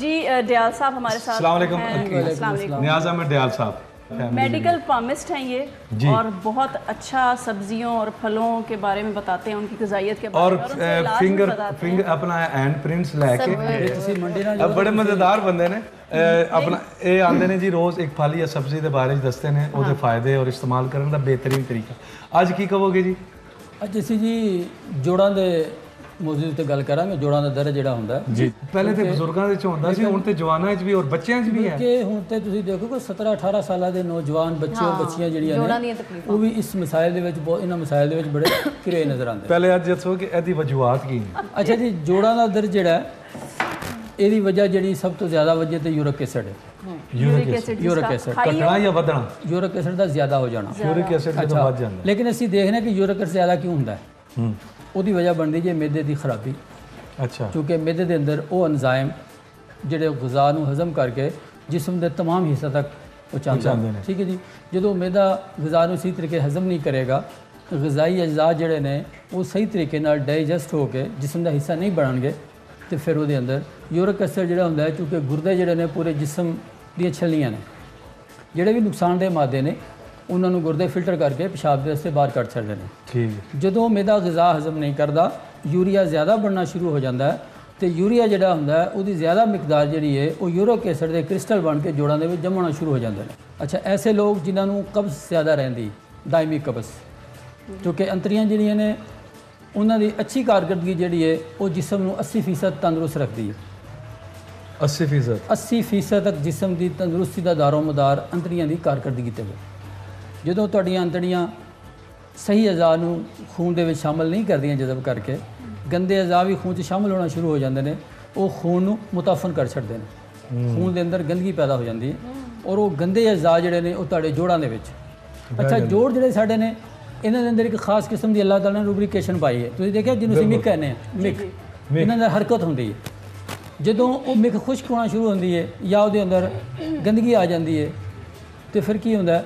जी दयाल साहब हमारे साथ अस्सलाम नियाज़ अहमद दयाल साहब मेडिकल फार्मिस्ट हैं ये और बहुत अच्छा सब्जियों और फलों के बारे में बताते हैं, उनकी ग़िज़ाइयत के बारे में और फिंगर अपना हैंड प्रिंट्स लैके अब बड़े मज़ेदार बंदे ने अपना ये आंदे ने जी रोज़ एक फल या सब्जी के बारे दसते हैं उसके फायदे और इस्तेमाल करने का बेहतरीन तरीका। अज की कहोगे जी? अज असीं जी जोड़ां दे मौजूद ते गल करांगे। जोड़ां दा दर्द जिहड़ा हुंदा जी पहले ते बुजुर्गां दे च हुंदा सी, हुण ते जवानां च भी और बच्चियां च भी है कि हुण ते तुसीं देखो कि 17-18 साल दे नौजवान बच्चे और बच्चियां जिहड़ियां ने वो भी इस मसाइल दे विच बहुत इन्हां मसाइल दे विच बड़े घिरे नज़र आंदे। पहले अज दसो कि इहदी वजूहात की ने? अच्छा जी जोड़ां दा दर्द जिहड़ा ਇਹਦੀ ਵਜ੍ਹਾ ਜਿਹੜੀ ਸਭ ਤੋਂ ਜ਼ਿਆਦਾ ਵਜ੍ਹਾ ਤੇ ਯੂਰਿਕ ਐਸਿਡ ਹੈ। ਯੂਰਿਕ ਐਸਿਡ ਘਟਣਾ ਜਾਂ ਵਧਣਾ? ਯੂਰਿਕ ਐਸਿਡ ਦਾ ਜ਼ਿਆਦਾ ਹੋ ਜਾਣਾ। ਯੂਰਿਕ ਐਸਿਡ ਜਦੋਂ ਵੱਧ ਜਾਂਦਾ ਲੇਕਿਨ ਅਸੀਂ ਦੇਖਦੇ ਹਾਂ ਕਿ ਯੂਰਿਕ ਐਸਿਡ ਜ਼ਿਆਦਾ ਕਿਉਂ ਹੁੰਦਾ ਹੈ। ਉਹਦੀ ਵਜ੍ਹਾ ਬਣਦੀ ਜੇ ਮੈਦੇ ਦੀ ਖਰਾਬੀ। ਅੱਛਾ ਕਿਉਂਕਿ ਮੈਦੇ ਦੇ ਅੰਦਰ ਉਹ ਐਂਜ਼ਾਈਮ ਜਿਹੜੇ ਗ਼ਜ਼ਾ ਨੂੰ ਹਜ਼ਮ ਕਰਕੇ ਜਿਸਮ ਦੇ तमाम ਹਿੱਸੇ ਤੱਕ ਪਹੁੰਚਾਉਂਦੇ ਨੇ। ਠੀਕ ਹੈ ਜੀ। ਜਦੋਂ ਮੈਦਾ ਗ਼ਜ਼ਾ ਨੂੰ ਸਹੀ ਤਰੀਕੇ ਹਜ਼ਮ ਨਹੀਂ ਕਰੇਗਾ ਗ਼ਜ਼ਾਈ ਅਜਜ਼ਾ ਜਿਹੜੇ ਨੇ ਉਹ ਸਹੀ ਤਰੀਕੇ ਨਾਲ ਡਾਈਜੈਸਟ ਹੋ ਕੇ ਜਿਸਮ ਦਾ ਹਿੱਸਾ ਨਹੀਂ ਬਣਨਗੇ तो फिर वो अंदर यूरिक एसिड जो होंगे चूँकि गुरदे जोड़े ने पूरे जिसम दी छलियाँ ने जोड़े भी नुकसानदेह मादे ने उन्होंने गुरदे फिल्टर करके पेशाब के रस्ते बाहर कट छड़ते हैं। ठीक जो मैदा ग़ज़ा हजम नहीं करता यूरिया ज़्यादा बनना शुरू हो जाता है तो यूरिया जोड़ा होंगे वो ज़्यादा मिकदार जी है वो यूरिक एसिड के क्रिस्टल बन के जोड़ों के जमना शुरू हो जाते हैं। अच्छा ऐसे लोग जिन्होंने कब्ज़ ज़्यादा रही दायमी कब्ज़ क्योंकि अंतरियाँ जिहड़ियां ने उन्होंने अच्छी कारकरदगी जी है वो जिसम में 80% तंदुरुस्त रखती है। 80% तक जिसम की तंदुरुस्ती का दारोमदार अंतड़ियां की कारकरदगी ते जो तुहाड़ियां अंतड़ियां सही अज़ा नूं खून दे विच शामिल नहीं करदियां जज़ब करके गंदे अज़ा भी खून च शामिल होना शुरू हो जाते हैं वो खून नूं मुताफन कर छड्डदे ने। खून के अंदर गंदगी पैदा हो जाती है और वो गंदे अज़ा जिहड़े ने वो तुहाडे जोड़ां दे विच। अच्छा जोड़ जिहड़े साडे ने इन्होंने अंदर एक खास किस्म की अल्लाह ताला ने रूब्रिकेशन पाई है। तुसीं देखिया जिन्होंने मिक कहने मिक इन्हों अंदर हरकत होंदी है जो वो मिक खुश्क होना शुरू होती है या वो अंदर गंदगी आ जाती है तो फिर की होंदा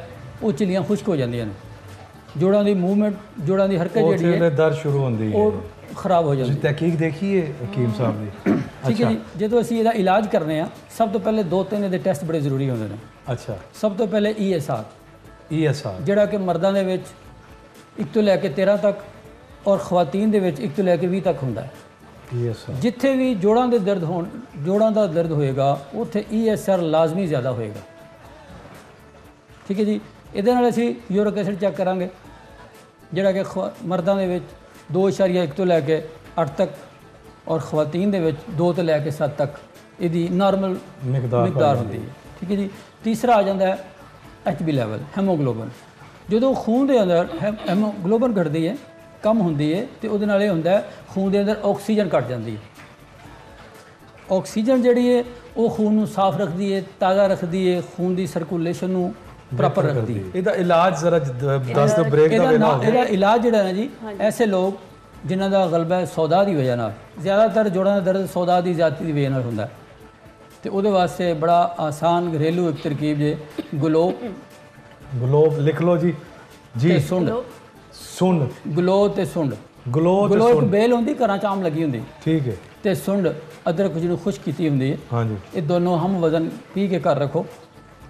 वो झिल्लियां खुश्क हो जांदियां ने जोड़ों की मूवमेंट जोड़ों की हरकत जी है दर्द शुरू होंदी है और खराब हो जाती है। तहकीक देखिए हकीम साहब की। ठीक है जी जो असीं इहदा इलाज करने सब तो पहले 2-3 इहदे टेस्ट बड़े जरूरी होंदे ने। अच्छा सब तो पहले ESR जिहड़ा कि मर्दां दे विच 1 ਤੋਂ ਲੈ ਕੇ 13 तक और ਖਵਾਤੀਨ ਦੇ ਵਿੱਚ 1 ਤੋਂ ਲੈ ਕੇ 20 तक ਹੁੰਦਾ ਹੈ। ਜਿੱਥੇ ਵੀ ਜੋੜਾਂ ਦੇ ਦਰਦ ਹੋਣ ਜੋੜਾਂ ਦਾ ਦਰਦ ਹੋਏਗਾ ਉੱਥੇ ESR ਲਾਜ਼ਮੀ ਜ਼ਿਆਦਾ ਹੋਏਗਾ। ਠੀਕ ਹੈ ਜੀ। ਇਹਦੇ ਨਾਲ ਅਸੀਂ ਯੂਰਿਕ ਐਸਿਡ ਚੈੱਕ ਕਰਾਂਗੇ ਜਿਹੜਾ ਕਿ ਮਰਦਾਂ ਦੇ ਵਿੱਚ 2.1 ਤੋਂ ਲੈ ਕੇ 8 ਤੱਕ ਔਰ ਖਵਾਤੀਨ ਦੇ ਵਿੱਚ 2 ਤੋਂ ਲੈ ਕੇ 7 ਤੱਕ ਇਹਦੀ ਨਾਰਮਲ ਮਿਕਦਾਰ ਹੁੰਦੀ ਹੈ। ਠੀਕ ਹੈ ਜੀ। ਤੀਸਰਾ ਆ ਜਾਂਦਾ ਹੈ HB ਲੈਵਲ ਹੈਮੋਗਲੋਬਿਨ। जो खून के अंदर हैमोग्लोबिन घटती है कम होंगी है तो वो होंगे खून के अंदर ऑक्सीजन घट जाती है। ऑक्सीजन जी है वो खून को साफ रखती है ताज़ा रखती है खून की सर्कुलेशन प्रॉपर रखती है। इसका इलाज जरा दस दो ब्रेक इसका इलाज जोड़ा है जी ऐसे लोग जिन्हों का गलबा सौदा की वजह ज़्यादातर जोड़ों का दर्द सौदा की ज्यादती की वजह होंगे तो वो वास्ते बड़ा आसान घरेलू एक तरकीब है ग्लोब लिख लो जी जी सुंड ग्लो ते सुंड ग्लो एक बेल होंगी घर च आम लगी होंगी। ठीक है तो सुंड अदरक जिन्होंने खुश की होंगी है। हाँ जी ये दोनों हम वजन पी के घर रखो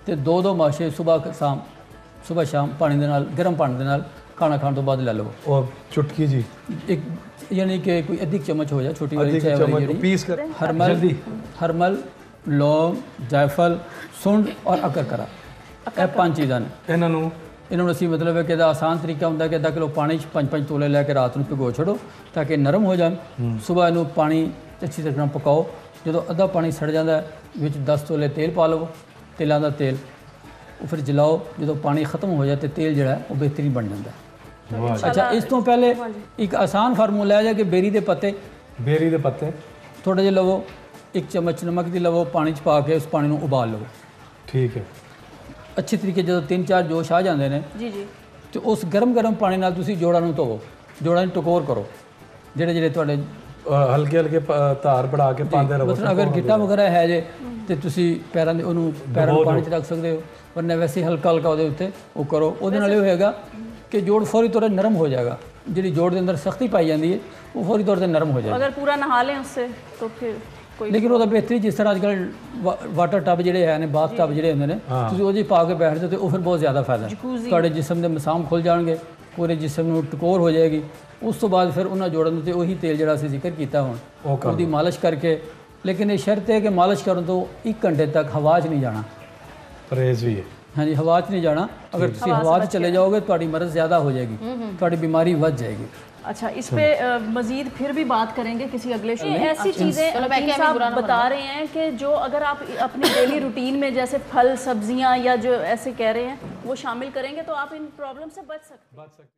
तो 2-2 माशे सुबह शाम पानी दे नाल गर्म पानी दे नाल खाना खाने तो बाद ले लो और चुटकी जी एक यानी कि कोई अधिक चम्मच हो जाए छोटी वाली चाय वाली पीस कर हरमल लौंग जायफल सुंड और अकर करा ਇਹ 5 चीज़ां ने इन्होंने असीं मतलब कि आसान तरीका होंगे कि 1 किलो पानी 5-5 तोले लैके रात में भिगो छोड़ो ताकि नरम हो जाए। सुबह इनू पानी अच्छी तरह पकाओ जो अद्धा पानी सड़ जाता है विच 10 तोले तेल पा लो तिलों का तेल वो फिर जलाओ जो पानी खत्म हो जाए तो तेल जो वो बेहतरीन बन जाता है। अच्छा इस तो पहले एक आसान फार्मूला है कि बेरी के पत्ते थोड़े जे लवो 1 चम्मच नमक की लवो पानी च पा के उस पानी को उबाल लो। ठीक है अच्छी तरीके जो 3-4 जोश आ जाते हैं जी जी तो उस गर्म पानी नाल तुसीं जोड़ां नूं धोवो जोड़ां नूं टकोर करो जेड़े तुहाडे हल्के हल्के तार बढ़ा के पांदे रहो। मतलब अगर गिट्टा वगैरह है जे तो तुसीं पैरां दे ओनूं पैरां नूं पानी च रख सकते हो वरना वैसे हल्का उहदे उत्ते वो करो उहदे नाल होएगा कि जोड़ फौरी तौर पर नरम हो जाएगा। जी जोड़ के अंदर सख्ती पाई जाती है वो फौरी तौर पर नरम हो जाएगा। अगर पूरा नहा लें उससे तो फिर लेकिन ਉਹਦਾ ਬਿਹਤਰੀ ਜਿਸ ਤਰ੍ਹਾਂ ਅੱਜਕੱਲ ਵਾਟਰ ਟੱਬ ਜਿਹੜੇ ਹੈ ਨੇ ਬਾਥ ਟੱਬ ਜਿਹੜੇ ਹੁੰਦੇ ਨੇ ਤੁਸੀਂ ਉਹਦੇ ਪਾ ਕੇ ਬੈਠਦੇ ਤੇ ਉਹ ਫਿਰ ਬਹੁਤ ਜ਼ਿਆਦਾ ਫਾਇਦਾ ਤੁਹਾਡੇ ਜਿਸਮ ਦੇ ਮਸਾਮ ਖੁੱਲ ਜਾਣਗੇ ਪੂਰੇ ਜਿਸਮ ਨੂੰ ਟਕੋਰ ਹੋ ਜਾਏਗੀ ਉਸ ਤੋਂ ਬਾਅਦ ਫਿਰ ਉਹਨਾਂ ਜੋੜਾਂ ਤੇ ਉਹੀ ਤੇਲ ਜਿਹੜਾ ਅਸੀਂ ਜ਼ਿਕਰ ਕੀਤਾ ਹੁਣ ਉਹਦੀ ਮਾਲਿਸ਼ ਕਰਕੇ लेकिन ये शर्त है कि मालिश करो तो 1 घंटे तक हवा च नहीं जाना परहेज भी है हाँ जी हवा च नहीं जाना अगर तुम हवा च चले जाओगे तो मर्ज ज़्यादा हो जाएगी थोड़ी बीमारी बढ़ जाएगी अच्छा इस पे मजीद फिर भी बात करेंगे किसी अगले शो में ऐसी चीज़ें साहब बता रहे हैं कि जो अगर आप अपनी डेली रूटीन में जैसे फल सब्जियां या जो ऐसे कह रहे हैं वो शामिल करेंगे तो आप इन प्रॉब्लम से बच सकते हैं